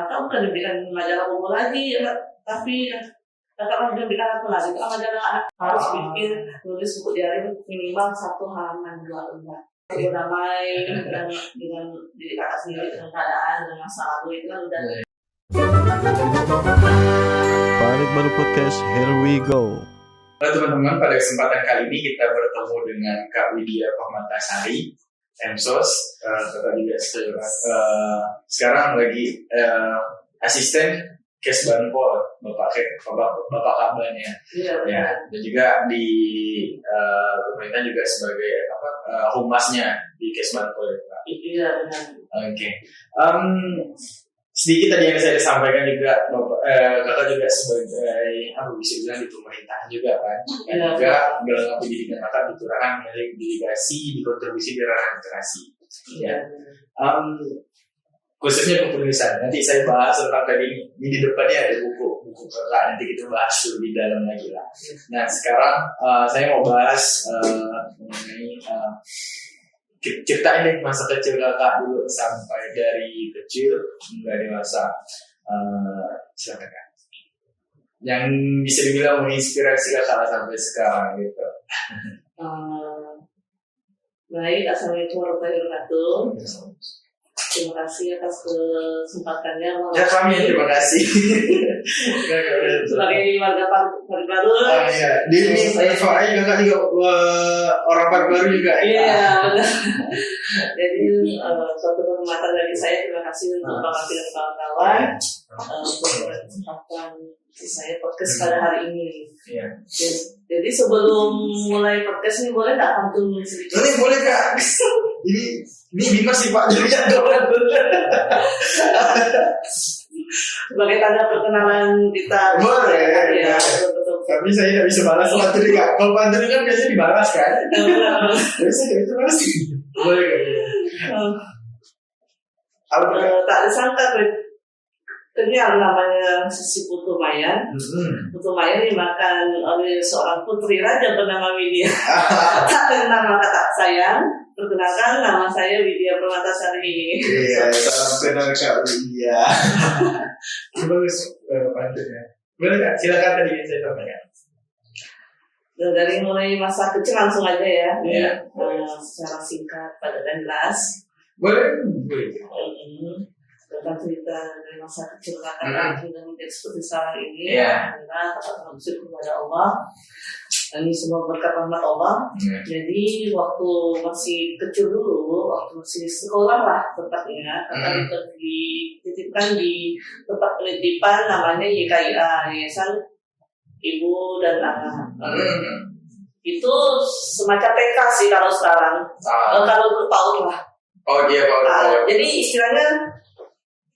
kakak bukan diberikan majalah buku lagi, tapi kakak mau diberikan apa lagi? Majalah harus bikin tulis buku diary minimal 1 halaman 2 lembar. Berdamai dengan diri kakak sendiri, dengan keadaan, dengan masa lalu itu kan udah. Balik Baru Podcast, here we go. Halo teman-teman, pada kesempatan kali ini kita bertemu dengan Kak Widya Pahmatasari, MSOS, Kakak juga sekarang lagi asisten Kesbanpol, Bapak kabarnya. Iya. Ya, dan juga di pemerintah juga sebagai humasnya di Kesbanpol. Iya benar. Oke. Sedikit tadi yang saya sampaikan juga, kakak juga sebagai bisa bilang di pemerintahan juga kan, dan juga melengkapi pendidikan kakak di Kelurahan delegasi di kontribusi di ranah literasi. Ya. Khususnya kepenulisan. Nanti saya bahas tentang tadi ini di depannya ada buku kakak, nanti kita bahas lebih dalam lagi lah. Nah sekarang saya mau bahas mengenai ceritain deh masa kecil kakak dulu sampai dari kecil hingga dewasa. Silakan kak. Yang bisa dibilang menginspirasi kakak sampai sekarang gitu. Baik, assalamualaikum warahmatullahi wabarakatuh. Terima kasih atas kesempatannya. Ya kami terima kasih. Sebagai warga baru. Iya. Di FAI kakak juga orang baru juga. Iya benar. Jadi suatu kehormatan dari saya. Terima kasih untuk Bapak dan kawan-kawan untuk kesempatan saya podcast pada hari ini. Iya. Jadi sebelum mulai podcast ini boleh nggak pantun sedikit? Boleh kak. Ini Bima sih Pak, jadi jangan dulu. Sebagai tanda perkenalan kita. Boleh. Ya, Tapi saya tidak bisa balas pantun kak. Kalau pantun kan biasanya dibalas kan. Biasanya itu balas. Boleh kak. Tak disangka kenal namanya si Putu Mayan. Putu Mayan dimakan oleh seorang putri raja bernama Widya. Tak kenal nama kakak sayang. Perkenalkan, nama saya Widya Pahmatasari. Iya, salam kenal Kak Widya. Bagus pantunnya. Boleh Kak, silakan tadi yang saya sampaikan. Dari mulai masa kecil langsung aja ya. Iya. Secara singkat, padat dan jelas. Boleh. Tentang cerita dari masa kecil kakak hingga menjadi seperti sekarang ini. Iya. Karena kakak bersyukur kepada Allah. Ini semua berkat rahmat Allah. Jadi waktu masih kecil dulu, waktu masih sekolah lah tepatnya, kakak dititipkan di tempat penitipan namanya YKIA, Yayasan Ibu dan Anak. Itu semacam TK sih kalau sekarang, kalau dulu PAUD lah. Oh iya PAUD. Jadi istilahnya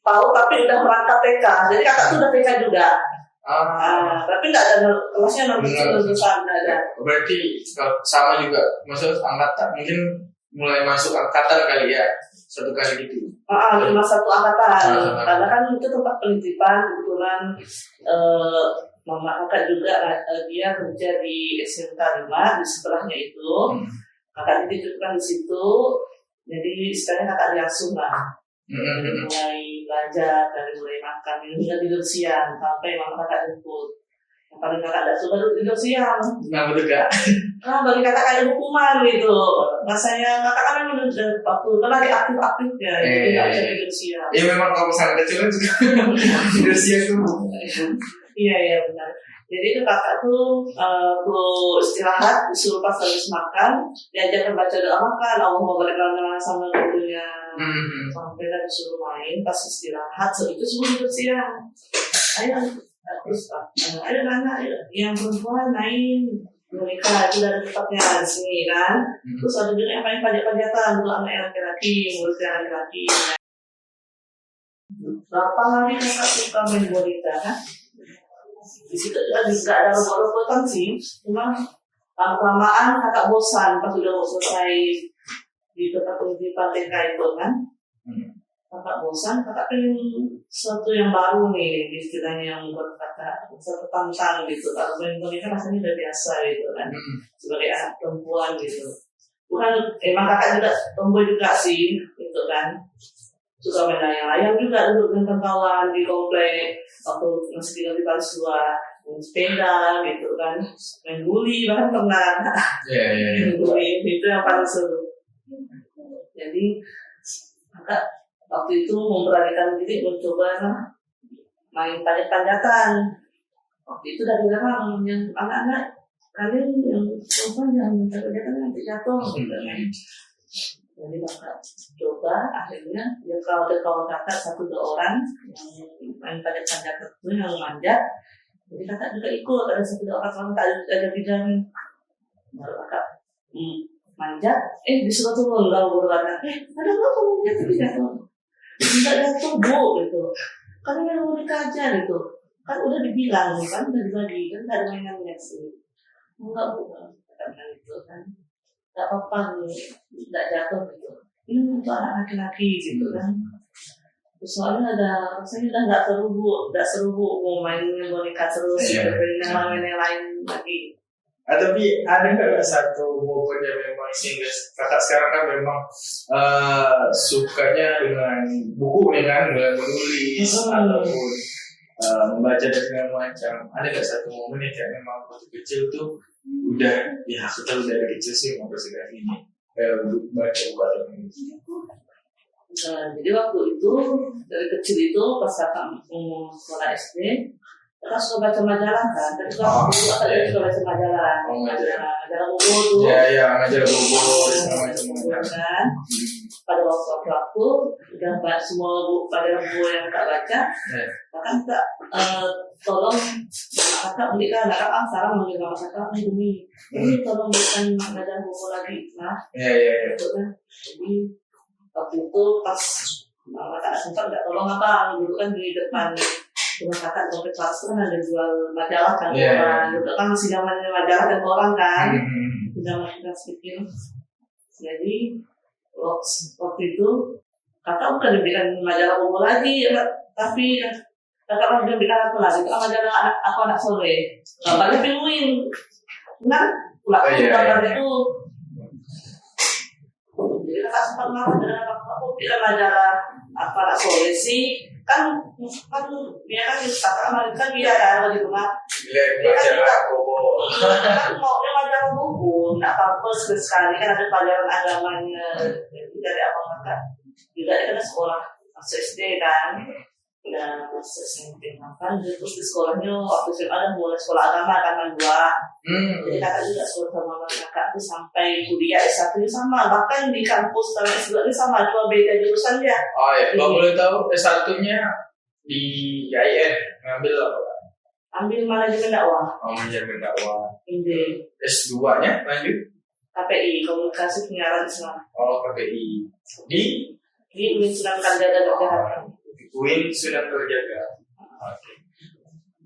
PAUD tapi udah merangkap TK, jadi kakak tuh udah TK juga. Tapi nggak ada kelasnya besar nggak ada. Berarti sama juga, maksud angkatan mungkin mulai masuk angkatan kali ya, satu kali gitu. Cuma satu angkatan, karena kan itu tempat penitipan kebetulan. Mama kakak juga dia kerja di SMK 5 di setelahnya itu. Kakak dititipkan di situ, jadi istilahnya kakak diasuh lah. Dari mulai belajar, dari mulai makan, hingga tidur siang sampai mama kakak jemput. Yang paling kakak tidak suka tidur siang. Kenapa tuh kak? Bagi kakak kayak hukuman gitu. Rasanya kakak kan memang waktu itu lagi aktif-aktifnya, jadi nggak bisa tidur siang. Ya memang kalau misalnya kecil juga tidur siang tuh. Iya benar. Jadi itu kakak tuh perlu istirahat, disuruh pas habis makan, diajarkan baca doa makan, Allah mau balik lagi sama gurunya. Sampai dan disuruh main, pas istirahat, itu semua tidur siang. Ayo, terus ayo anak, yang perempuan main, mereka itu dari tempatnya di sini kan. Terus ada juga yang main pajak-pajakan untuk anak laki-laki, murid yang laki-laki. Berapa hari kakak suka main bonita kan? Di situ nggak ada robot-robotan sih, cuma lama-lamaan kakak bosan pas udah mau selesai di tempat penitipan TK itu kan. Kakak bosan, kakak pengen sesuatu yang baru nih, istilahnya yang buat kakak satu tantang gitu. Kalau main boneka rasanya udah biasa gitu kan, sebagai anak perempuan gitu. Bukan, emang kakak juga tomboy juga sih gitu kan. suka main layang-layang juga duduk dengan kawan di komplek waktu masih tinggal di Palsua, main sepeda gitu kan, main guli bahkan pernah. Main guli itu yang paling seru. Jadi kakak waktu itu memberanikan diri mencoba main panjat-panjatan. Waktu itu dari orang yang anak-anak kalian yang panjat-panjatan nanti jatuh gitu kan. Jadi kakak coba, akhirnya ya kalau ada kawan kakak 1-2 orang yang main panjat-panjatan itu yang manjat, jadi kakak juga ikut, ada 1-2 orang ada bidang baru kakak manjat, disuruh turun kalau guru kakak, ada nggak kamu manjat tapi jatuh, nggak jatuh bu gitu, kan yang mau dikajar gitu, kan udah dibilang kan udah dibagi kan nggak ada mainannya sih, nggak bu katakan gitu kan, nggak apa-apa nggak jatuh gitu, ini untuk anak laki-laki gitu kan. Soalnya rasanya udah nggak seru bu mau mainnya boneka terus, main yang lain lagi. Tapi ada nggak satu momen yang memang sehingga kakak sekarang kan memang sukanya dengan buku ya kan, dengan menulis ataupun membaca dan segala macam. Ada nggak satu momen yang kayak memang waktu kecil tuh udah ya aku tahu dari kecil sih mau segala ini baca buku atau menulis. Jadi waktu itu dari kecil itu pas kakak sekolah SD, kakak suka baca majalah kan, dan juga kakak suka baca majalah, majalah buku tuh, majalah buku kan. Pada waktu udah baca semua majalah buku yang kakak baca, kakak tolong kakak belikan, kakak sekarang manggil kakak ini tolong belikan majalah buku lagi, gitu kan. Jadi waktu itu pas kakak sempat nggak tolong apa, dulu kan di depan rumah kakak sampai kelas kan ada jual majalah kan, dulu kan masih zamannya majalah dan orang kan, udah masih kelas kecil. Jadi waktu itu kakak bukan diberikan majalah buku lagi, tapi kakak mau diberikan apa lagi? Itu majalah aku anak sore, gambarnya penguin, kan? Gambar itu. Jadi kakak sempat marah dengan aku bilang majalah apa anak sore sih kan dia kan kakak kan dia kan di rumah dia kan mau majalah buku nggak apa-apa sekali kan ada pelajaran agamanya dari abang kakak juga dia kan sekolah masuk SD kan udah masuk SMP kan terus di sekolahnya waktu SMA ada mulai sekolah agama kan jadi kakak juga sekolah sama kakak tuh sampai kuliah S1 sama, bahkan di kampus sama S2 sama, cuma beda jurusan dia. Kalau boleh tahu S1-nya di IAIN ngambil apa? Ambil manajemen dakwah. Manajemen dakwah. Ini. S2-nya lanjut? KPI, Komunikasi Penyiaran Islam. KPI. Di UIN Sunan Kalijaga Yogyakarta. UIN Sunan Kalijaga.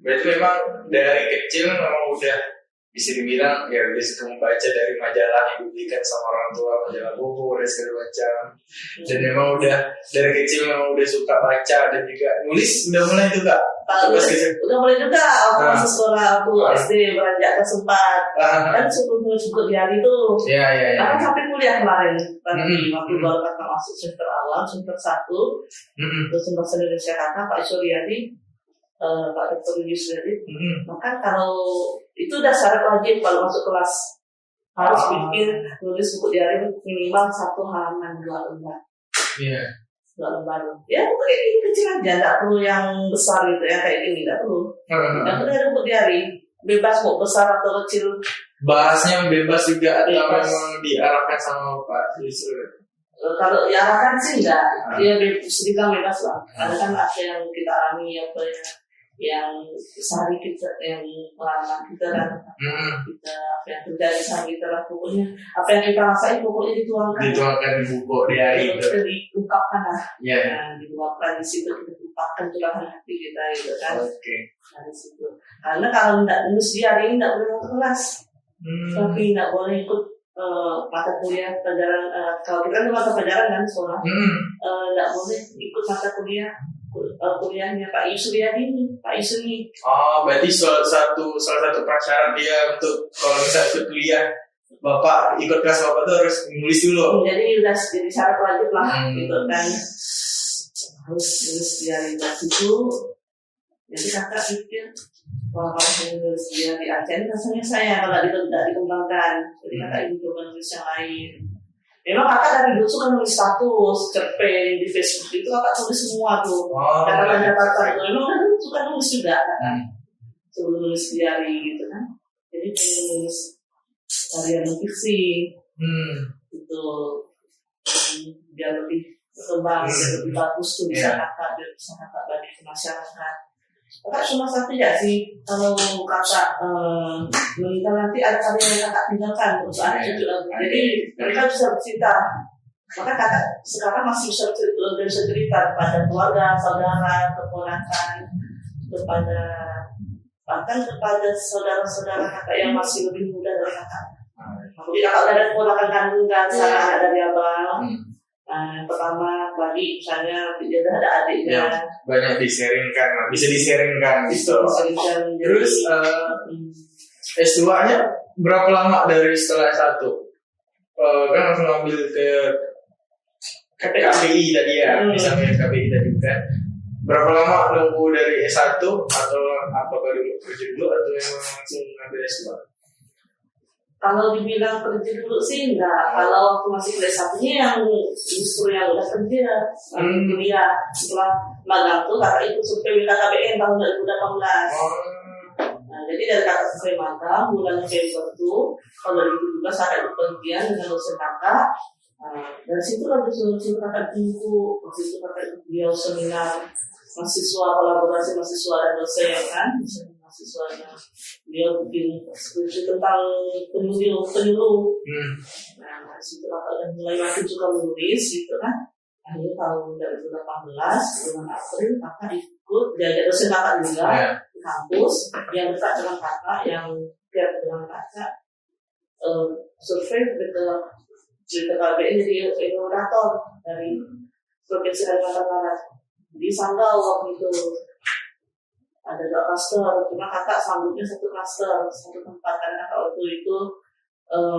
Berarti memang dari kecil memang udah bisa dibilang ya udah suka membaca dari majalah yang diberikan sama orang tua, majalah buku dan segala macam. Dan memang udah dari kecil memang udah suka baca dan juga nulis udah mulai juga. Udah mulai juga waktu masuk sekolah aku SD beranjak ke 4 kan suka di hari itu. Karena sampai kuliah kemarin waktu baru kakak masuk semester awal semester 1 terus bahasa Indonesia kakak Pak Suryadi Pak Dr. Yusri, maka kalau itu udah syarat wajib kalau masuk kelas harus bikin nulis buku diari minimal 1 halaman 2 lembar. 2 lembar. Ya pokoknya ini kecil aja, nggak perlu yang besar gitu ya kayak gini, nggak perlu. Yang penting ada buku diari, bebas mau besar atau kecil. Bahasnya bebas juga atau memang diarahkan sama Pak Yusri? Kalau diarahkan sih enggak, dia sedikit bebas lah. Karena kan ada yang kita alami apa ya. Yang sehari kita yang pengalaman kita kan kita apa yang terjadi sama kita lah pokoknya apa yang kita rasain pokoknya dituangkan di buku diari itu diungkapkan lah diluapkan di situ kita ungkapkan curahan hati kita gitu kan dari situ karena kalau tidak nulis diari ini tidak boleh masuk kelas tapi tidak boleh ikut mata kuliah pelajaran kalau kita kan mata pelajaran kan sekolah tidak boleh ikut mata kuliah kuliahnya Pak Yusri ini. Berarti salah satu prasyarat dia untuk kalau misalnya ikut kuliah Bapak ikut kelas Bapak tuh harus nulis dulu. Jadi udah jadi syarat wajib lah gitu kan. harus nulis diary dari situ. Jadi kakak pikir kalau saya nulis diary aja ini rasanya saya kalau tidak dikembangkan. Jadi kakak ingin coba nulis yang lain. Memang kakak dari dulu suka nulis status, cerpen di Facebook itu kakak tulis semua tuh. Catatan-catatan itu memang kan suka nulis juga kakak. Sebelum nulis diary gitu kan. Jadi pengen nulis karya fiksi. Itu biar lebih berkembang, biar lebih bagus tuh bisa kakak bagi ke masyarakat. Kakak cuma satu ya sih, kalau kakak meninggal nanti ada karya yang kakak tinggalkan untuk anak cucu lagi. Jadi mereka bisa bercerita. Maka kakak sekarang masih bisa cerita kepada keluarga, saudara, keponakan, bahkan kepada saudara-saudara kakak yang masih lebih muda dari kakak. Jadi kakak ada keponakan kandung kan, sana anak dari abang. Yang pertama bagi misalnya dia ada adiknya. Banyak diseringkan, bisa diseringkan gitu. Terus S2-nya berapa lama dari setelah S1? Kan langsung ambil ke KPI tadi ya, misalnya KPI tadi kan. Berapa lama nunggu dari S1 atau apakah dulu kerja dulu atau yang langsung ngambil S2? Kalau dibilang kerja dulu sih enggak. Kalau waktu masih kelas satunya yang justru yang udah kerja kuliah setelah magang tuh kakak ikut survei KKBN tahun 2018. Nah, jadi dari kakak survei magang bulan November tuh tahun 2017 kakak ikut penelitian dengan dosen kakak. Dari situ lah disuruh kakak buku. Waktu itu kakak ikut beliau seminar mahasiswa, kolaborasi mahasiswa dan dosen kan, mahasiswanya dia bikin skripsi tentang penyuluh. Nah, situ kakak mulai makin suka menulis gitu kan. Akhirnya tahun 2018 bulan April kakak ikut diajak dosen kakak juga di kampus yang dekat dengan kakak, yang dekat dengan kakak survei ke KBN jadi evaluator dari Provinsi Kalimantan Barat di Sanggau waktu itu. Ada 2 klaster, cuma kakak sanggupnya 1 klaster, 1 tempat karena kakak waktu itu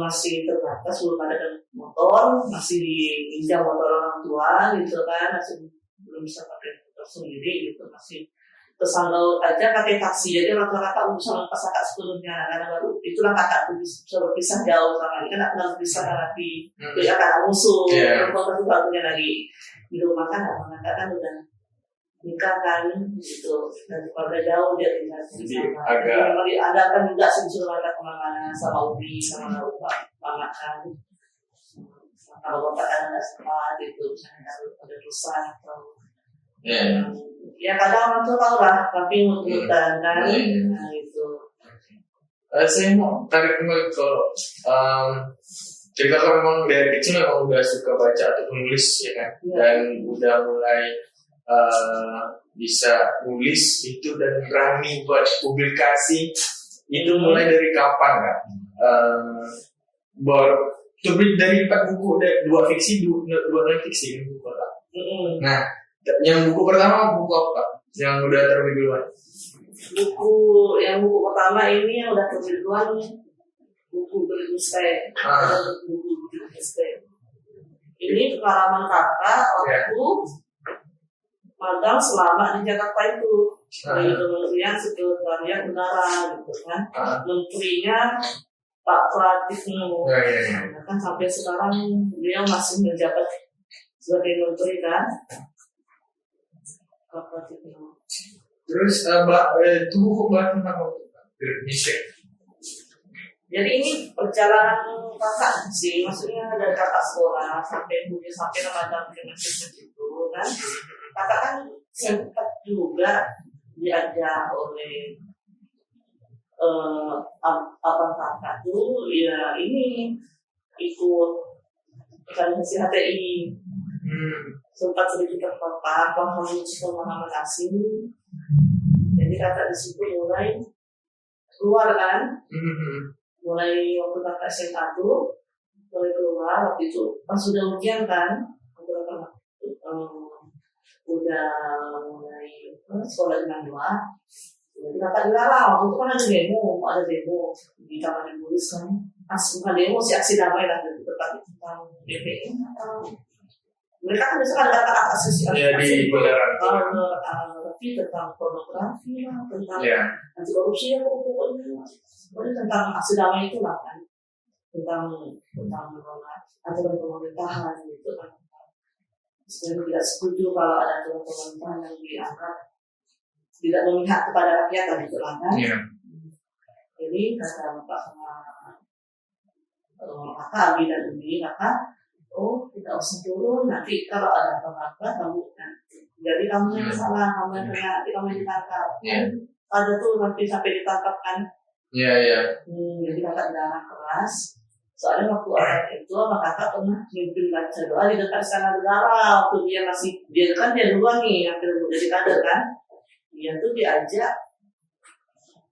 masih terbatas, belum ada motor, masih diinjam motor orang tua gitu kan, masih belum bisa pakai motor sendiri gitu, masih ke Sanggau aja pakai taksi. Jadi orang tua kakak urusan pas kakak sepenuhnya, karena baru itulah kakak tuh bisa berpisah jauh sama ini kan aku berpisah nanti jadi kakak musuh, perempuan itu waktunya lagi di rumah kan, kakak kan udah nikah kan gitu, dan keluarga jauh dia tinggal di sana. Agak memang diadakan juga sensor mata kemana-mana sama Ubi sama bapak kan. Kalau bapak ada sekolah gitu, misalnya ada perusahaan atau ya kadang orang tuh tahu lah, tapi mut-mutan kan. Nah itu. Saya mau tarik kembali kalau jadi kakak memang dari kecil memang udah suka baca atau menulis ya kan, dan udah mulai bisa nulis itu dan berani buat publikasi itu mulai dari kapan kan? Terbit dari 4 buku, 2 fiksi, 2 non fiksi buku pertama. Nah, yang buku pertama buku apa? Yang udah terbit duluan? Buku pertama ini yang udah terbit duluan buku Berduste. Buku Berduste. Ini pengalaman kakak waktu magang selama di Jakarta itu. Dari kementerian sekretariat negara gitu kan. Menterinya Pak Pratikno. Kan sampai sekarang beliau masih menjabat sebagai menteri kan. Pak Pratikno. Terus itu buku bahas tentang apa? Jadi ini perjalanan kakak sih, maksudnya dari kakak sekolah sampai remaja ke itu kan. Kakak kan sempat juga diajak oleh abang kakak tuh ya ini ikut organisasi HTI. Sempat sedikit terpapar pemahaman asing. Jadi kakak di situ mulai keluar kan. Mulai waktu kakak SMA tuh mulai keluar waktu itu pas sudah ujian kan. Udah mulai sekolah dengan 2. Jadi kakak dilarang, waktu itu kan ada demo di Taman Ibulis kan. Bukan demo sih, aksi damai lah gitu, tentang BPN atau Mereka kan biasanya ada kata-kata asosiasi. Ya di bundaran. Tapi tentang pornografi lah, tentang anti korupsi ya, pokoknya tentang aksi damai itu lah kan, tentang aturan pemerintahan gitu kan. Sebenarnya tidak setuju kalau ada aturan pemerintahan yang dianggap tidak memihak kepada rakyat kan gitu lah kan. Jadi kata Pak sama kakak Abi dan Umi, kakak, tidak usah turun, nanti kalau ada apa-apa kamu kan. Jadi kamu yang salah, kamu yang kena, nanti kamu yang ditangkap. Ada tuh nanti sampai ditangkap kan. Jadi kakak dilarang keras. Soalnya waktu anak itu, sama kakak pernah mimpin baca doa di depan istana negara. Waktu dia kan dia duluan nih, akhirnya jadi kader kan. Dia tuh diajak,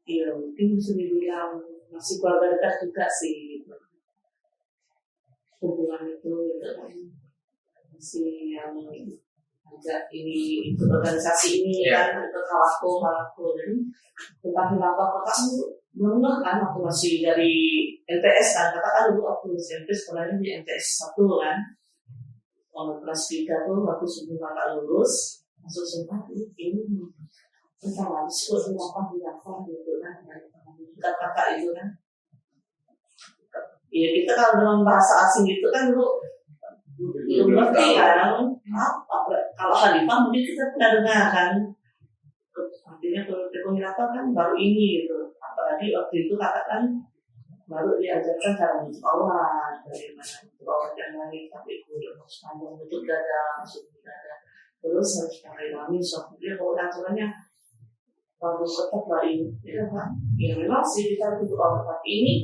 ya mungkin bisa dibilang masih keluarga dekat juga sih. Hubungan itu gitu kan. Masih yang ajak ini ikut organisasi ini kan, ikut halaku jadi tentang kenapa kamu menengah kan waktu masih dari MTS kan, kakak kan dulu waktu masih MTS sekolahnya di MTS 1 kan, kelas 3 tuh waktu sebelum kakak lulus masuk sempat ini tentang habis kok kenapa gitu kan, kakak itu kan ya kita kalau dengan bahasa asing gitu kan belum ngerti kan kalau Khalifah mungkin kita pernah dengar kan, artinya apa kan baru ini gitu, apalagi waktu itu kakak kan baru diajarkan cara menutup aurat, bagaimana menutup aurat yang lain sampai kudu sepanjang menutup dada, masuk dada, terus harus pakai gamis, dia kalau aturannya baru ketat dari ya kan, ya memang sih kita tutup aurat tapi ini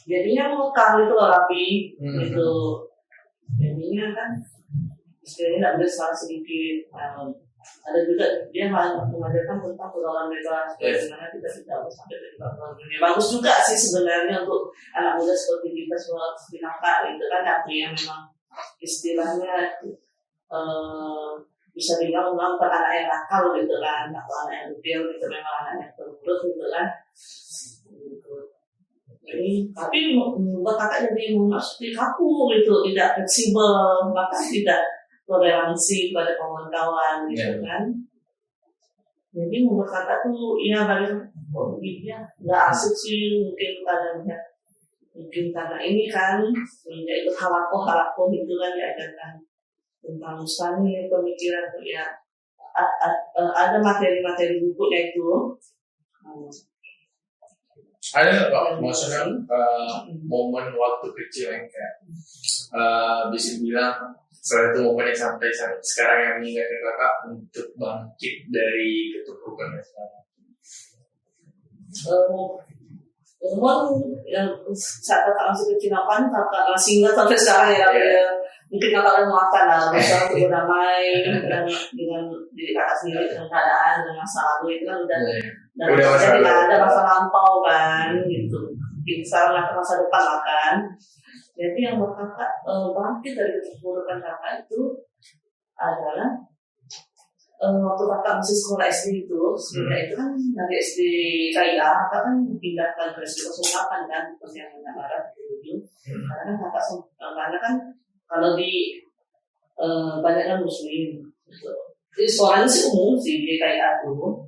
jadinya mengekang itu rapi gitu, jadinya kan istilahnya tidak boleh salah sedikit. Ada juga dia mengajarkan tentang pergaulan bebas, bagaimana kita tidak harus sampai dari pergaulan dunia. Bagus juga sih sebenarnya untuk anak muda seperti kita semua seperti kakak itu kan, tapi yang memang istilahnya bisa dibilang bukan anak yang nakal gitu kan, atau anak yang detail gitu, memang anak yang terurut gitu kan. Jadi, tapi buat kakak jadi seperti kaku gitu, tidak fleksibel, maka tidak toleransi pada kawan-kawan gitu kan. Jadi membuat kakak tuh ya balik dia nggak asik sih mungkin karena ini kan menjadi itu halako gitu kan, diajarkan tentang mustahil pemikiran ya, ada materi-materi bukunya itu. Ada nggak maksudnya momen waktu kecil yang kayak bisa bilang salah satu momen yang sampai sekarang yang mengingatkan kakak untuk bangkit dari keterpurukan sekarang? Momen yang saat kakak masih kecil kan, kakak masih ingat sampai sekarang ya, mungkin kakak udah maafkan lah, berusaha untuk berdamai dengan diri kakak sendiri, dengan keadaan, dengan masa lalu itu kan udah ada masa lampau kan gitu, sekarang ke masa depan lah kan. Jadi yang buat kakak bangkit dari keterpurukan kakak itu adalah waktu kakak masih sekolah SD itu, sebenarnya itu kan dari SD KIA, kakak kan dipindahkan ke SD 08 kan, Pontianak Barat dulu. Karena kan kalau di banyaknya muslim, gitu. Jadi sekolahnya sih umum sih di KIA tuh.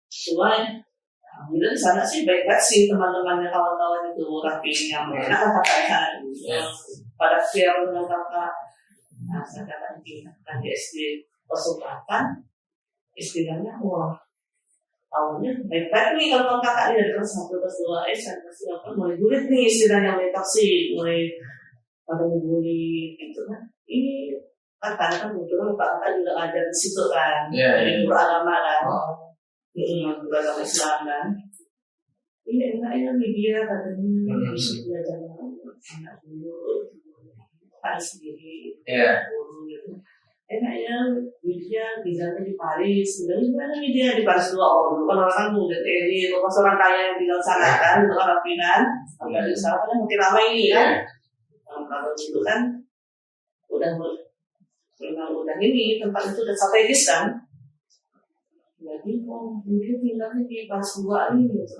Cuma alhamdulillah di sana sih baik-baik sih, teman-temannya kawan-kawan itu rapinya, mereka kan kakak pada fair dengan kakak. Nah saya katakan di SD 08 istilahnya awalnya baik-baik nih kalau kakak ini dari kelas 1, kelas 2, kelas 8 mulai gulit nih istilahnya, mulai toksik, mulai pada membuli gitu kan. Ini kan karena kan kebetulan kakak juga ngajar di situ kan, dari guru agama kan, guru agama Islam kan. Ini enaknya media katanya bisa belajar anak dulu, kan sendiri, guru gitu. Enaknya media tinggalnya di Paris, sebenarnya gimana media di Paris dulu kan orang kan muda ini, pas orang kaya yang tinggal sana kan, itu kan rapinan, sampai di sana kan mungkin lama ini kan. Kalau itu kan udah ini tempat itu udah strategis kan. Jadi mungkin tinggalnya di Paris 2 ini gitu.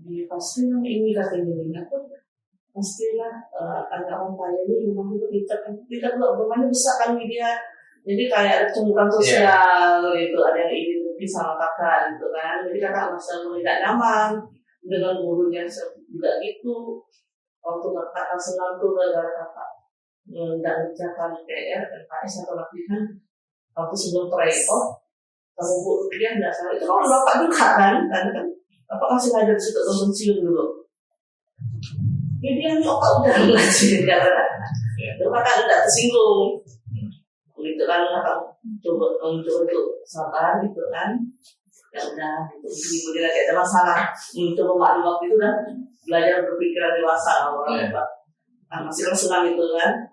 Di pasti yang ini katanya ini apa? pastilah ada orang kaya ini rumahnya itu kita juga rumahnya besar kan dia, jadi kayak ada cemburuan sosial gitu, ada yang ini lebih sama kakak gitu kan, jadi kakak merasa tidak nyaman dengan gurunya juga gitu. Waktu kakak senang tuh gara-gara kakak nggak mengerjakan PR, LKS atau latihan waktu sebelum tryout, kalau bu dia nggak salah itu kan bapak juga kan bapak kasih ngajar di situ nonton siung dulu. Jadi dia nih opak udah ngajarin karena itu kakak udah tersinggung gitu kan, kakak coba itu sabar gitu kan, ya udah gitu dia lagi ada masalah coba maklum waktu itu kan belajar berpikiran dewasa orang masih kan senang gitu kan,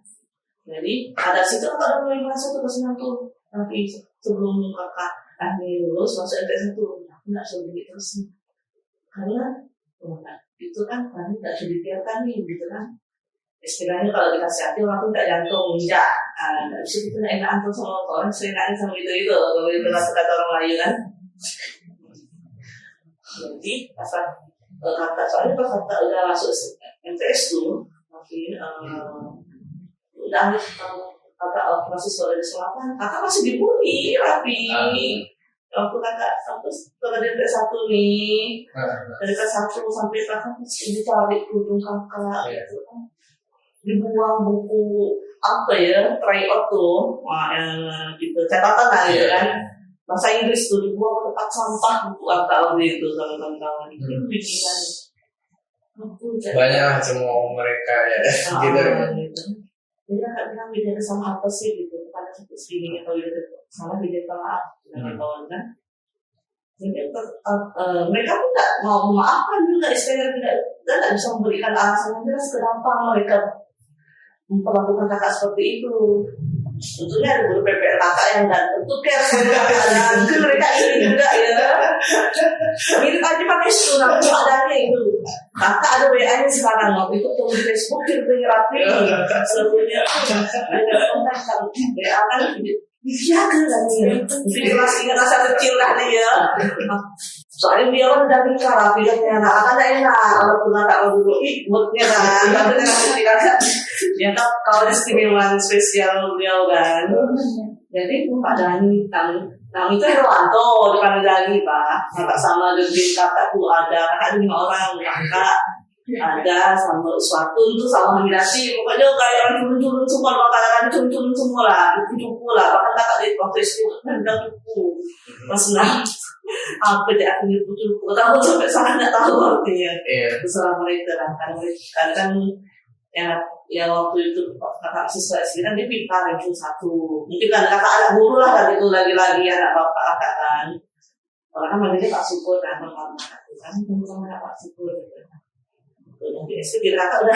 jadi ada situ kakak udah mulai merasa tuh kesenang tuh, tapi sebelum kakak akhirnya lulus masuk MTS itu aku nggak suruh terus nih karena itu kan kami nggak sudah dibiarkan nih gitu kan, istilahnya kalau dikasih hati orang tuh nggak jantung injak, nggak bisa gitu enak tuh sama orang seenaknya sama itu kalau itu kata orang lain kan. Jadi asal kata soalnya pas kata udah masuk MTS tuh masih udah kakak masih sekolah di selatan, kakak masih dibully rapi. Waktu kakak sekolah di kelas 1 nih, dari kelas 1 sampai kelas 1 dicari ujung kakak gitu kan, dibuang buku apa ya tryout tuh, gitu catatan lah gitu kan, bahasa Inggris tuh dibuang ke tempat sampah buku akal gitu sama kawan-kawan itu bikinan. Banyak semua mereka ya gitu. Jadi kakak bilang beda sama apa sih gitu, pada satu sini atau beda sama beda telah dengan kawan kan. Jadi mereka pun nggak mau memaafkan juga, istilahnya tidak bisa memberikan alasan yang jelas kenapa mereka memperlakukan kakak seperti itu. Tentunya ada guru PPL kakak yang nggak tentu care sama kakak, mungkin mereka ini juga ya. Mirip aja pakai itu namanya adanya itu. Kakak ada WA-nya sekarang, waktu itu ketemu di Facebook dia rapi, sebelumnya ada kontak sama WA kan. Iya kan mungkin kelas ingat masa kecil lah dia. Soalnya dia kan udah nikah rapi dan anak kan enak kalau punya tak dulu moodnya kan, tapi nanti kan dia tak kau istimewaan spesial beliau kan. Jadi Pak Dani Nang itu Herwanto depan lagi Pak, kakak sama dengan kakak tuh ada kakak 5 orang, kakak ada sama suatu itu sama Hamidati, pokoknya kayak orang turun-turun semua, makanan turun-turun semua lah, buku lah, bahkan kakak di waktu itu kan udah buku, mas nang apa dia akhirnya buku, tahu sampai sana nggak tahu artinya, terserah mereka lah, kan yang waktu itu kakak siswa SD kan dia pintar itu satu, mungkin kan kakak anak guru lah kan itu lagi-lagi anak bapak kakak kan, orang kan manggilnya Pak Syukur kan, kan sama Pak Syukur gitu. Nanti SD kakak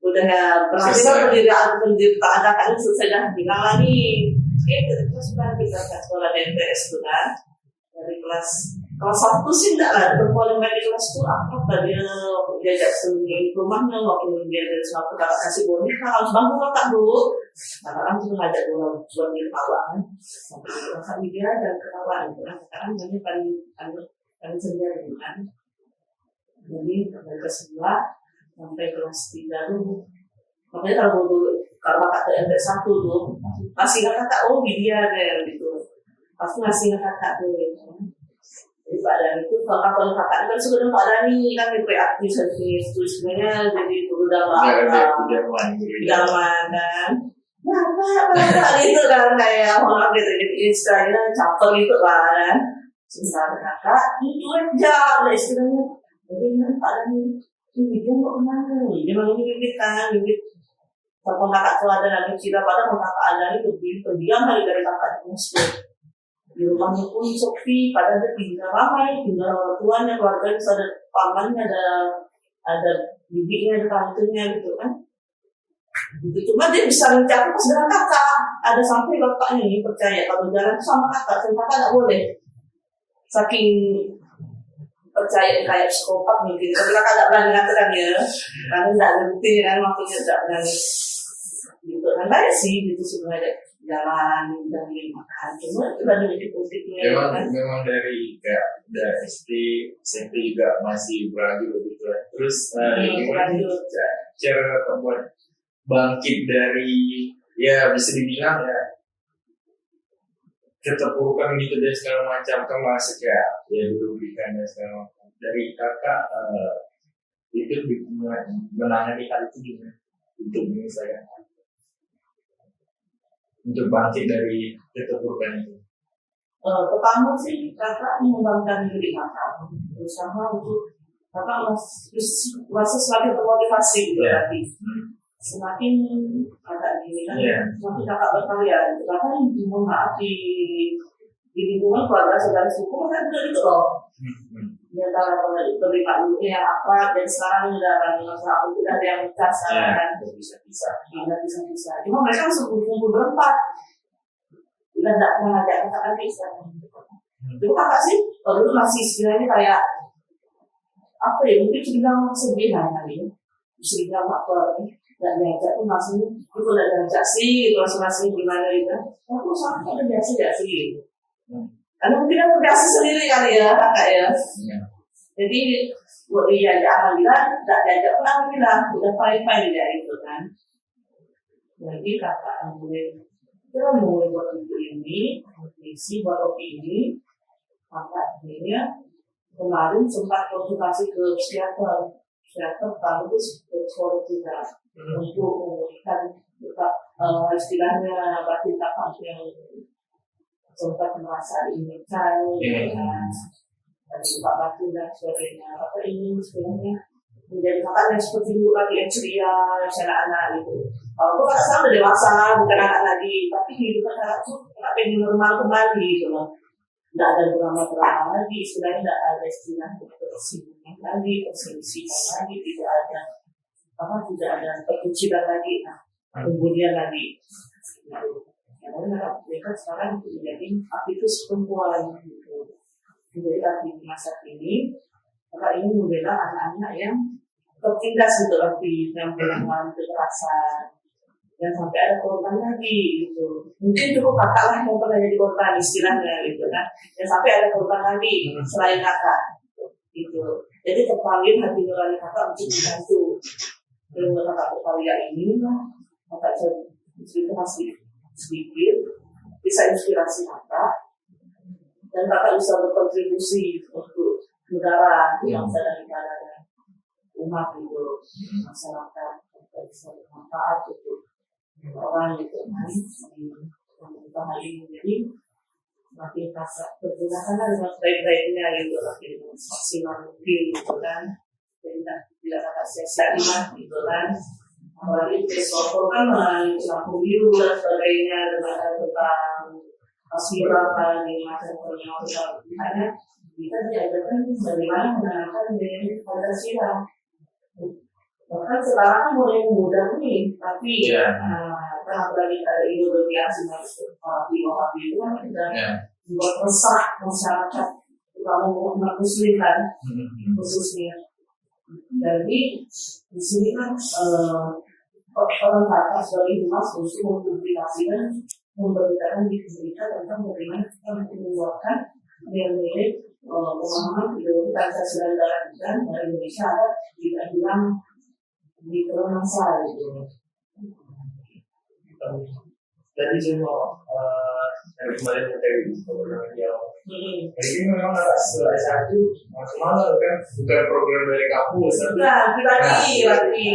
udah berhasil pendiri tak ada kan selesai dah bilang lagi terus kan kita sekolah di MTS itu kan dari kelas 1 sih enggak lah perempuan yang di kelas itu apa dia diajak sendiri ke rumahnya waktu dia dari suatu kakak kasih boneka harus bantu kakak dulu kakak kan sudah ngajak dulu buat dia kawan sampai kakak dia dan kawan gitu kan sekarang banyak kan sendiri kan. Jadi dari kelas 2 sampai kelas 3 dulu. Makanya kalau kakak MTS 1 tuh masih kakak dia deh gitu. Pasti masih kakak tuh. Jadi Pak Dani itu kalau kakak kan sudah Pak Dani kan kreatif sebenarnya jadi guru dalam kan. Nah, itu kan kayak orang gitu istilahnya caper gitu kan. Sebentar kakak itu aja istilahnya. Jadi kan Pak Dani ini dia mau kemana? Dia mau bibit Telepon kakak tuh ada namanya Cila, padahal kakak ada ini lebih pendiam lagi dari kakak di muslim. Di rumahnya pun sepi, padahal dia tinggal ramai, tinggal orang tuanya, keluarganya, ada pamannya, ada bibinya, ada tantunya gitu kan. Gitu. Cuma dia bisa mencapai pas dengan kakak. Ada sampai bapaknya ini percaya kalau jalan sama kakak, dan kakak nggak boleh. Saking percaya kayak psikopat mungkin, tapi kakak nggak berani ngatakan ya, karena nggak ngerti kan maksudnya nggak berani gitu. Kan banyak sih gitu sebenarnya jalan dan makan, cuma itu banyak di politiknya. Memang dari kayak udah SD, SMP juga masih berlanjut gitu ya. Terus gimana sih cara kakak buat bangkit dari ya bisa dibilang ya keterpurukan gitu dan segala macam, kan masih kayak ya dulu berikan dan segala macam. Dari kakak itu menangani hal itu gimana untuk menyelesaikan untuk bangkit dari keterpurukan itu? Pertama sih kakak mengembangkan diri kakak, berusaha untuk kakak masih semakin termotivasi gitu tadi. Semakin kakak gini kan, semakin kakak berkarya. Bahkan mohon maaf di lingkungan keluarga saudara suku kan juga gitu loh. Di antara terlibat dulu yang akrab dan sekarang udah kan masalah aku udah ada yang nikah sekarang kan. Bisa. Cuma mereka langsung kumpul berempat. Udah tidak pernah ngajak kakak lagi sekarang. Dulu kakak sih, kalau dulu masih istilahnya kayak apa ya, mungkin bisa bilang sedih kali ya. Bisa bilang apa nggak diajak tuh maksudnya itu udah diajak sih itu masing-masing gimana gitu. Aku sama ada biasa sih gitu. Karena mungkin aku biasa sendiri kali ya kakak ya. Jadi buat diajak alhamdulillah nggak diajak pun alhamdulillah udah fine dia itu kan. Jadi kakak mulai buat buku ini, misi buat kopi ini, kakak akhirnya kemarin sempat konsultasi ke psikiater lalu ke psikolog juga untuk memberikan istilahnya batin kakak yang sempat merasa diinginkan, dan juga batin dan sebagainya. Kakak ingin istilahnya menjadi kakak yang seperti dulu lagi yang ceria, yang anak-anak gitu. Kalau itu kakak sekarang udah dewasa, bukan anak lagi, tapi kehidupan kakak tuh kakak pengen normal kembali gitu loh. Tidak ada drama-drama lagi, istilahnya tidak ada istilah tersinggungan lagi, perselisihan lagi, tidak ada perkucikan lagi, kemudian lagi. Karena mereka sekarang menjadi aktivis perempuan gitu. Jadi di masa ini, kakak ingin membela anak-anak yang tertindas gitu, yang melakukan kekerasan. Dan sampai ada korban lagi gitu. Mungkin cukup kakak lah yang pernah jadi korban istilahnya gitu kan. Dan sampai ada korban lagi selain kakak gitu. Jadi terpanggil hati nurani kakak untuk membantu. Dengan kakak berkarya ini kakak cerita masih sedikit bisa inspirasi kakak dan kakak bisa berkontribusi untuk negara, bangsa dan negara dan umat itu masyarakat bisa bermanfaat untuk orang gitu kan kita hari ini jadi makin kakak bergunakan dengan baik-baiknya gitu lagi maksimal mungkin gitu kan jadi tidak kakak sia-sia gitu kan apalagi besok kan lampu biru dan sebagainya tentang aspirasi kan ini macam pernyawaan kita diajarkan bagaimana menggunakan dari Pancasila. Bahkan sekarang kan mulai mudah nih, tapi karena lagi ada ideologi asing Wahabi itu kan sudah membuat resah masyarakat, terutama umat Muslim kan khususnya. Jadi di sini kan orang kata sebagai umat untuk mempublikasikan memberitakan di berita tentang bagaimana kita mengeluarkan nilai pemahaman ideologi Pancasila dan dari Indonesia ada tidak bilang di masa gitu. Jadi semua dari kemarin dari program yang ini memang agak selesai satu maksimal kan bukan program dari kampus. Pribadi.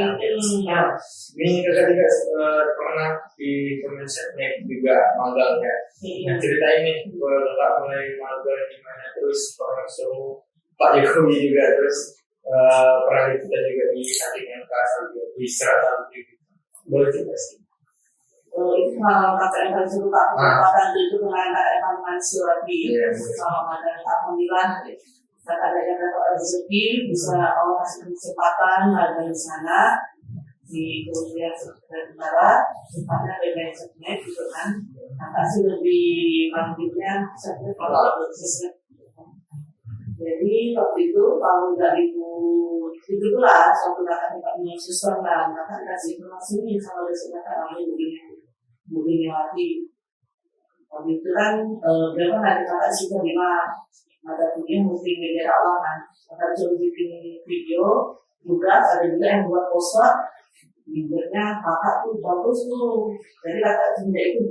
Ini kakak juga pernah di Kemensetnek juga magang ya. Nah cerita ini kakak mulai magang gimana terus pernah ketemu Pak Jokowi juga terus pernah kita juga di Satingan di Serata boleh juga sih. Itu kata yang paling seru Pak kesempatan itu dengan Kak Evan Mansur sama dan alhamdulillah kata ada yang dapat rezeki bisa Allah kasih kesempatan ada di sana di Kementerian Sekretariat Negara tempatnya BPN Seknet gitu kan kakak sih lebih bangkitnya Seknet kalau Seknet. Jadi waktu itu tahun 2017 waktu kakak dapat menyusun dan kakak kasih informasi ini sama dosen kakak namanya begini lagi. Waktu itu kan berapa hari kakak sudah 5 ada yang multimedia kan, ada cuma bikin video juga, ada juga yang buat poster, videonya kakak tuh bagus tuh, jadi kakak semenjak itu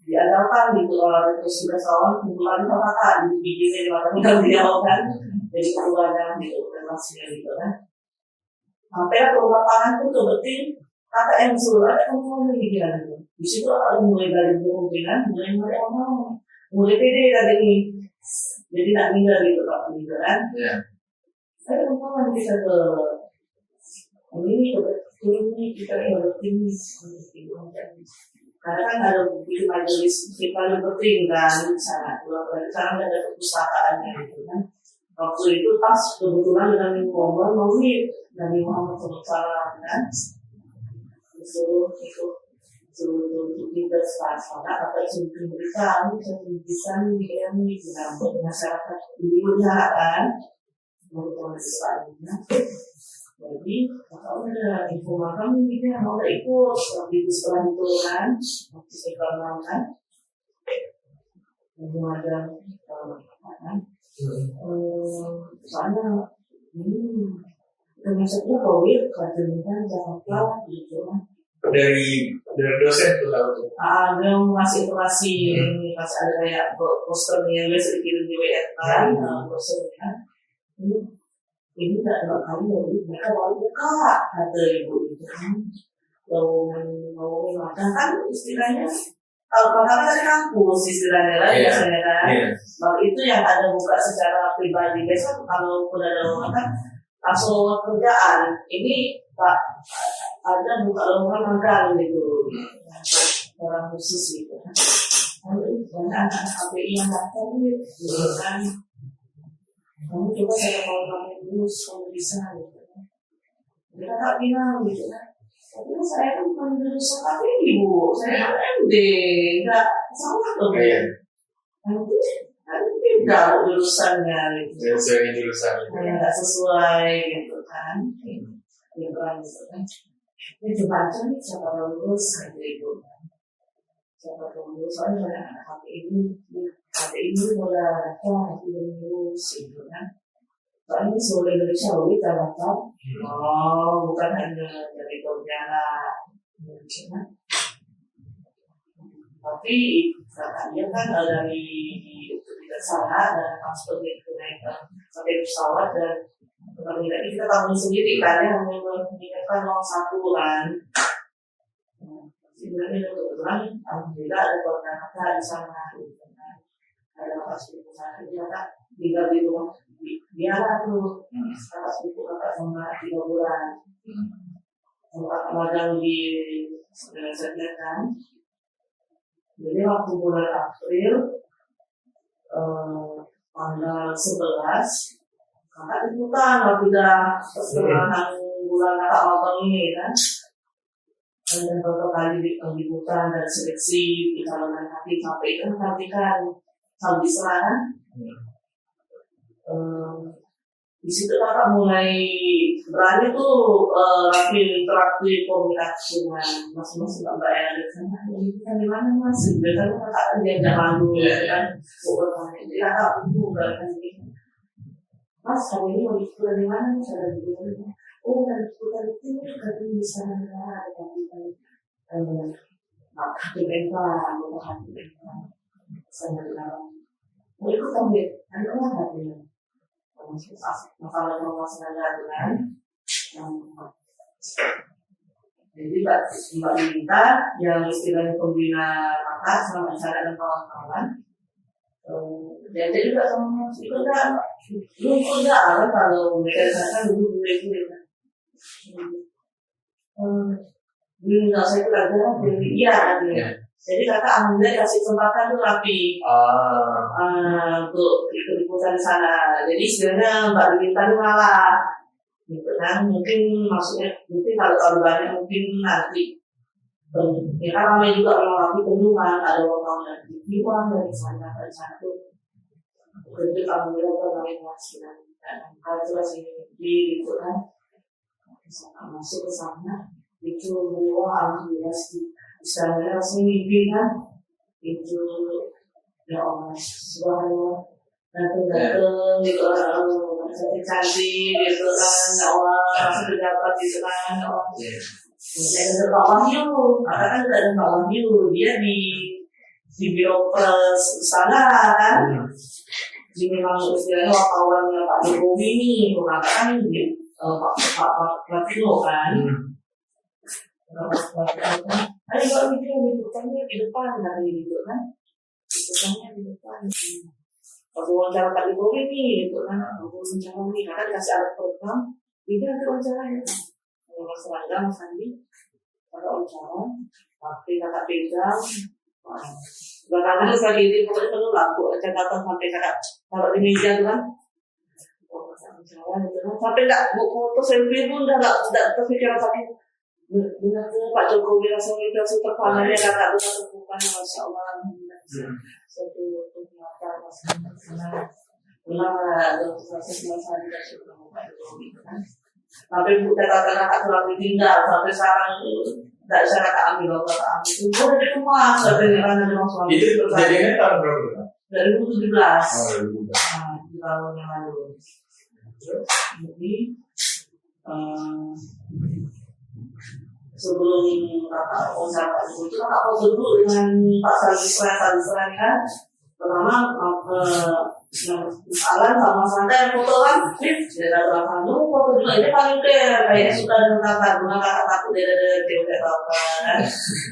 diandalkan gitu, kalau itu sudah tahun kumpulan sama kakak di videonya di mana dia kan, jadi keluarga gitu, relasinya gitu kan, sampai ke lapangan tuh berarti kakak yang suruh ada ngomong gitu, di situ ada mulai dari kemungkinan, mulai ngomong, mulai pede tadi ini. Jadi tak tinggal gitu Pak, gitu kan? Iya. Saya ngomong bisa ke ini kita ini karena kan ada di majelis penting kan sana, sekarang ada perpustakaannya gitu kan. Waktu itu pas kebetulan dengan ngomong Maulid dari Muhammad SAW kan, disuruh kita karena apa yang diberikan yang di masyarakat dulunya kan menurut Islamnya. Jadi kalau ada info makam ini dia mau ikut tapi setelah itu kan setelah kan ada soalnya termasuknya COVID kajian Jakarta gitu kan. Dari dosen tuh tahu tuh. Ada ngasih informasi pas ada kayak posternya biasa dikirim di WA kan, posternya ini tidak ada kali dari mereka baru buka kata ibu itu kan, mau makan kan istilahnya kalau pertama dari kampus istilahnya lah biasanya kan, baru itu yang ada buka secara pribadi. Besok kalau udah ada makan langsung kerjaan ini Pak ada buka lowongan magang gitu orang khusus gitu kan. Lalu banyak anak KPI yang datang gitu kan, kamu coba saya mau kamu dulu kalau bisa gitu kan, mereka tak bilang gitu kan, tapi saya kan bukan jurusan KPI Bu, saya MD nggak sama tuh nanti beda jurusannya gitu, nggak sesuai gitu kan, gitu kan. Ini dibaca nih siapa lulus gitu itu, siapa lulus soalnya banyak anak HPI mulai daftar belum lulus gitu kan, soalnya seluruh Indonesia udah daftar, bukan hanya dari Pontianak, kan? Tapi katanya kan dari tidak salah dan transport itu naik pakai pesawat dan kemudian kita tanggung sendiri kan ya, hanya mengingatkan 01 kan. Sebenarnya kebetulan alhamdulillah ada keluarga di sana gitu kan. Ada kakak sepupu sana, jadi kakak tinggal di rumah biarlah tuh kakak sepupu kakak sama 3 bulan. Kalau kakak magang di sebenarnya kan. Jadi waktu bulan April tanggal 11 kakak ikutan waktu udah pertengahan bulan kakak magang ini kan, dan beberapa kali liputan dan seleksi di kalangan hakim sampai itu kan sampai serangan. Di situ kakak mulai berani tuh interaktif komunikasi dengan masing-masing mbak yang ada di sana. Ini kan di mana mas? Biasanya kakak diajak lalu kan, bertanya. Jadi kakak itu berani gitu. Mas, hari ini mau diskusi di mana? Saya di mana? Oh, dari diskusi itu katanya di sana ada tapi hakim MK, anggota hakim MK. Saya bilang, mau ikut ambil, ada orang hakim. Masalah permasalahan kan. Jadi Mbak Minta yang istilahnya pembina kakak sama saya dan kawan-kawan. Jadi juga sama itu kan belum kerja kalau mereka kan dulu kan. Nggak saya kerja iya. Jadi kakak alhamdulillah kasih kesempatan tuh rapi untuk ikut liputan di sana. Jadi sebenarnya Mbak Minta malah gitu kan, mungkin maksudnya mungkin kalau banyak mungkin nanti ya kan ramai juga orang pembunuhan, ada orang dari jiwa dari sana tuh jadi kamu bilang ramai masinan dan kalau jelas ini gitu kan masuk ke sana itu beliau alhamdulillah istilahnya langsung mimpi kan itu ya Allah subhanallah Datang gitu cantik gitu kan, Allah rasa pejabat gitu kan, Allah. Ada Pak Wahyu, karena kan ada Pak Wahyu, dia di biro pers sana kan, jadi memang istilahnya wartawannya Pak Jokowi nih, bukan kan di Pak Pratikno kan. Ada juga gitu kan di depan dari gitu kan, di depan. Aku wawancara Pak Jokowi nih, gitu kan, aku wawancara nih, kan kasih alat program, dia ada wawancara ya. Kalau Mas Rangga, Mas Andi, ada wawancara, tapi kakak pegang, belakangan sekali ini pokoknya penuh lampu, catatan sampai kakak taruh di meja tuh kan, wawancara gitu kan, sampai nggak mau foto selfie pun nggak terpikiran sakit. Benar Pak Jokowi langsung itu terpanahnya kakak tuh terbuka, Masya Allah. Satu penyataan masalah benar proses masalah tidak sudah Pak Jokowi kan. Tapi kata-kata kakak terlalu tinggal sampai sekarang tidak bisa kakak ambil itu boleh di rumah sampai karena di rumah suami itu kejadiannya tahun berapa? 2017. Di tahun yang lalu. Jadi sebelum kakak wawancara Pak Jokowi itu kakak foto dulu dengan Pak Salisra kan. Pertama Alan sama Santa yang foto kan, dia datang dulu foto dulu ini paling kayak suka dengan kakak takut dia tahu kan.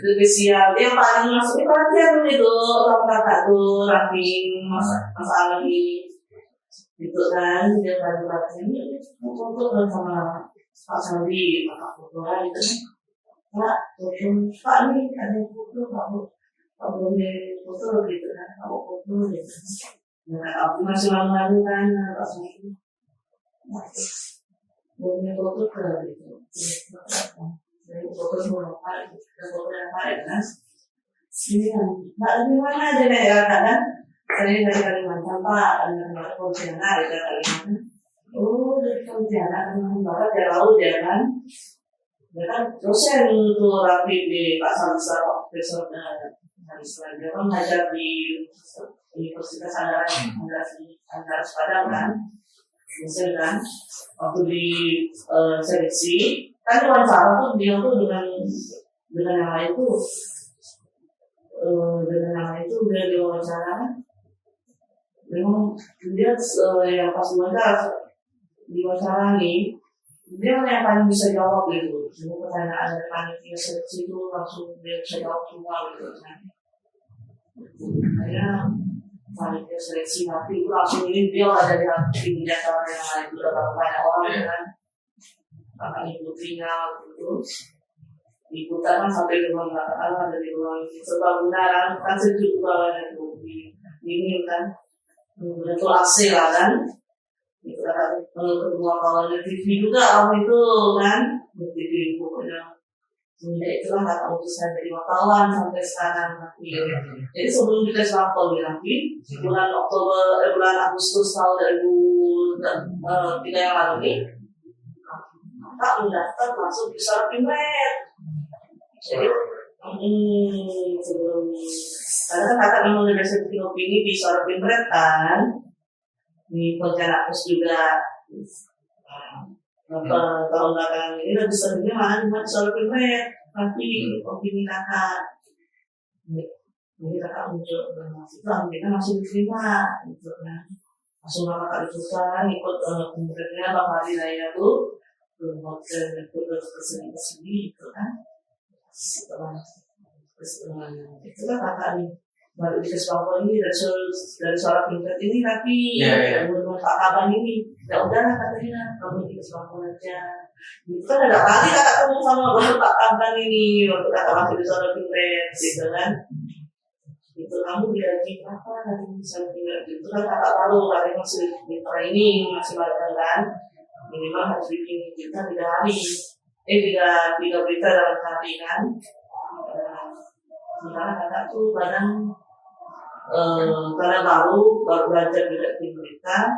Lebih siap dia paling masuk perhatian gitu sama kakak tuh ramping Mas Alan ini gitu kan, dia paling perhatian ini foto sama Pak Sandi kakak foto kan gitu kan. Pak ini ada foto Pak boleh foto gitu kan, Pak foto gitu. Nah, aku masih lalu kan, Pak Sandi boleh foto ke gitu. Dari foto semua Pak, foto yang Pak kan. Ini kan, Pak dari mana aja ya kan? Saya dari Kalimantan Pak, dari Pontianak dari Kalimantan. Oh dari Pontianak, Bapak jauh ya kan? Ya kan dosen untuk rapi di Pak Salisra, Profesor Salisra, dia kan ngajar di Universitas Andalas Padang kan, dosen kan. Waktu di seleksi, kan wawancara tuh dia tuh dengan yang lain tuh, dia diwawancara. Memang dia yang pas diwawancara nih. Dia yang paling bisa jawab gitu. Semua pertanyaan dari panitia seleksi itu langsung dia bisa jawab semua gitu kan. Kayak panitia seleksi nanti itu langsung ini dia ada di tim jasa yang lain itu udah banyak orang kan. Kakak ikutinnya gitu. Ikutan kan sampai ke ruang belakang ada di ruang serba benaran kan sejuk banget itu dingin kan. Kemudian itu AC lah kan. Itu ada kedua kawan TV juga waktu itu kan, TV pokoknya. Itulah kata utusan dari wartawan sampai sekarang nanti. Jadi sebelum kita lapor nanti bulan Agustus tahun 2003 yang lalu nih, kakak mendaftar masuk di Suara Pimret. Jadi sebelum karena kakak memang udah sertifikat opini di Suara Pimret kan. Di Pontianak juga tahun belakang ini lebih seringnya mana soal Pimret tapi opini kakak jadi kakak muncul mahasiswa kita langsung diterima gitu kan langsung kakak ikutan ikut Pimretnya Bang Hari Raya tuh ke hotel ikut kesini gitu kan setelah itulah kakak nih baru di Papua ini dari Suara Pimret ini tapi menurut Pak Kaban ini ya udahlah katanya kamu di Papua aja itu kan ada kali kakak ketemu sama Pak Kaban ini waktu kakak masih di Suara Pimret gitu kan itu kamu digaji apa nanti bisa tinggal gitu kan kakak tahu katanya masih di training masih magang kan minimal harus bikin kita 3 hari 3 berita dalam hari kan sementara kakak tuh kadang karena baru belajar di berita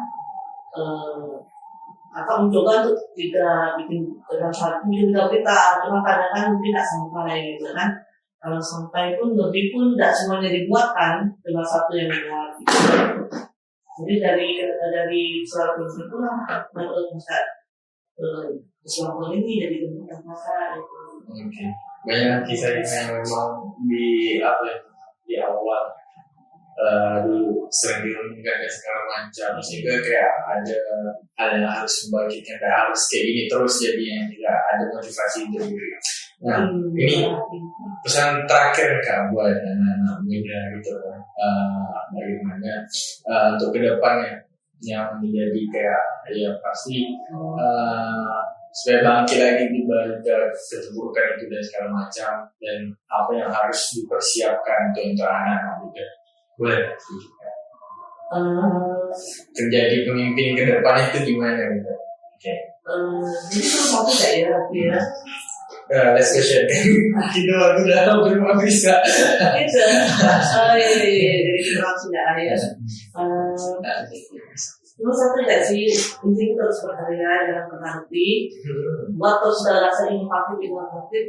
kakak mencoba untuk tidak bikin dalam satu juga berita cuma kadang-kadang mungkin tidak sampai gitu kan kalau sampai pun lebih pun tidak semuanya dibuat kan cuma satu yang dibuat gitu. Jadi dari suara itu lah bisa Islam ini jadi bentuk masa itu. Oke. Banyak kisah yang memang di awal dulu sering dirundingkan dan segala macam, sehingga kayak ada hal yang harus membangkitkan, kayak harus kayak gini terus jadinya, tidak ada motivasi untuk diri. Nah, ini pesan terakhir Kak buat anak-anak muda gitu, bagaimana untuk kedepannya yang menjadi kayak ya pasti supaya bangkit lagi di balik keterburukan itu dan segala macam, dan apa yang harus dipersiapkan untuk anak-anak muda. Boleh menjadi pemimpin ke depan itu gimana gitu? Oke. Jadi kalau mau tidak ya, tapi ya. Let's question. Kita udah belum bisa. Itu. Jadi kita langsung ya. Cuma satu tidak sih, intinya terus berkarya dalam berarti buat terus rasa inovatif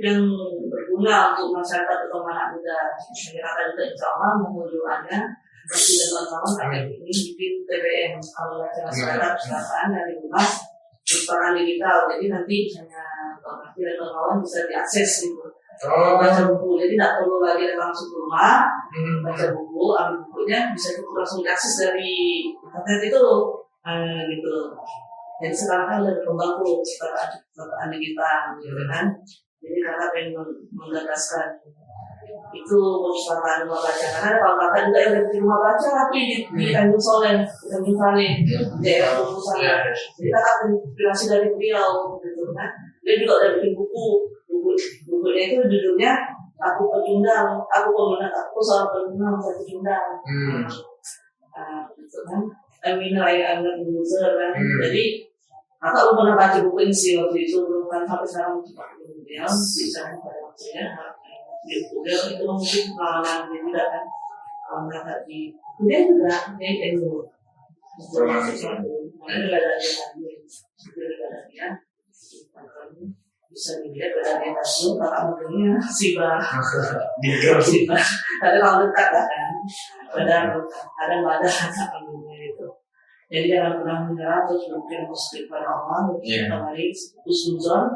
yang berguna untuk masyarakat atau anak muda. Masyarakat juga insya Allah mengunjungannya. Tapi teman-teman ini bikin TBM kalau baca masyarakat perpustakaan dari rumah perpustakaan digital. Jadi nanti misalnya kawan bisa diakses gitu. Baca buku, jadi tidak perlu lagi langsung ke rumah, baca buku, ambil bukunya bisa langsung diakses dari internet itu, gitu. Jadi sekarang kan ada berkembang tuh perpustakaan digital, gitu kan. Jadi kakak pengen menggagaskan itu perpustakaan rumah baca, karena kalau kakak juga yang di rumah baca tapi di Tanjung Soleh, di Tanjung Sari, daerah Bungku sana. Jadi kakak terinspirasi dari beliau, gitu kan. Dia juga udah bikin bukunya itu judulnya aku pecundang, aku seorang pecundang, saya pecundang. Gitu kan. I'm not loser kan. Jadi kakak belum pernah baca buku ini sih waktu itu, belum kan sampai sekarang kemudian bisa pada waktunya. Dia itu mungkin pengalaman dia juga kan, kalau kakak di kemudian juga dia itu bisa dilihat dari langsung kakak modelnya Siba. Tapi kalau dekat kan, ada itu. Jadi jangan pernah menyerah, terus berpikir positif pada Allah, berpikir baik, husnuzon.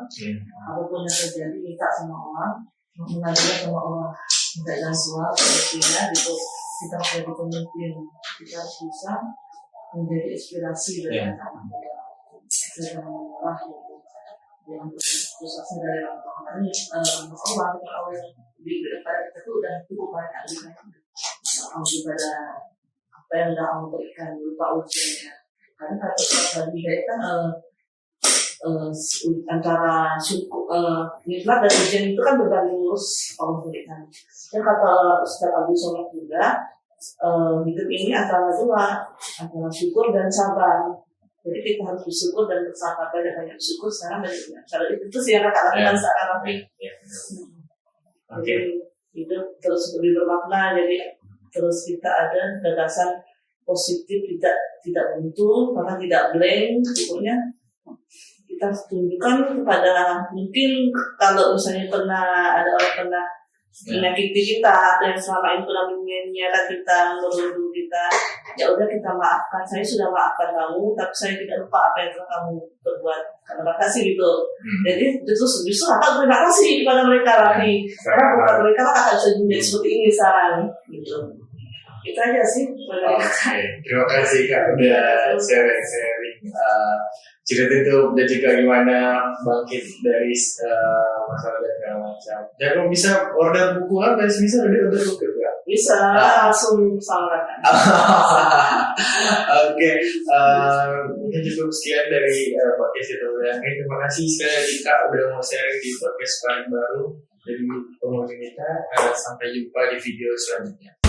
Apapun yang terjadi minta sama Allah, mengajak sama Allah, minta jalan keluar, berpikirnya gitu. Kita menjadi pemimpin, kita harus bisa menjadi inspirasi dari anak-anak muda. Jangan menyerah gitu. Yang bersusah dari orang ini, Allah di pada kita itu udah cukup banyak gitu. Pada apa yang udah Allah berikan berupa ujiannya. Karena kata dia kan antara nikmat dan ujian itu kan berbanding lurus Allah berikan. Dan kata Ustaz Abu Soleh juga, hidup ini antara dua, antara syukur dan sabar. Jadi kita harus bersyukur dan bersabar, banyak bersyukur sekarang banyak. Kalau itu sih yang kakak lakukan sekarang ini. Jadi hidup terus lebih bermakna. Jadi terus kita ada gagasan positif, tidak buntu, bahkan tidak blank. Pokoknya kita tunjukkan kepada, mungkin kalau misalnya ada orang pernah menyakiti kita atau yang selama ini pernah menyia-nyiakan kita, menuduh kita, ya udah kita maafkan. Saya sudah maafkan kamu, tapi saya tidak lupa apa yang telah kamu perbuat. Terima kasih gitu. Jadi justru kakak terima kasih kepada mereka Rafi. Karena bukan mereka kakak bisa menjadi seperti ini sekarang. Gitu. Itu aja sih. Terima kasih Kak udah sharing cerita itu, dan juga gimana bangkit dari masalah dan segala macam. Jadi kalau bisa order buku apa sih, bisa order buku ya? Bisa langsung sama. Oke, mungkin cukup sekian dari podcast itu. Terima kasih sekali lagi Kak udah mau sharing di podcast paling baru dari komunitas kita. Sampai jumpa di video selanjutnya.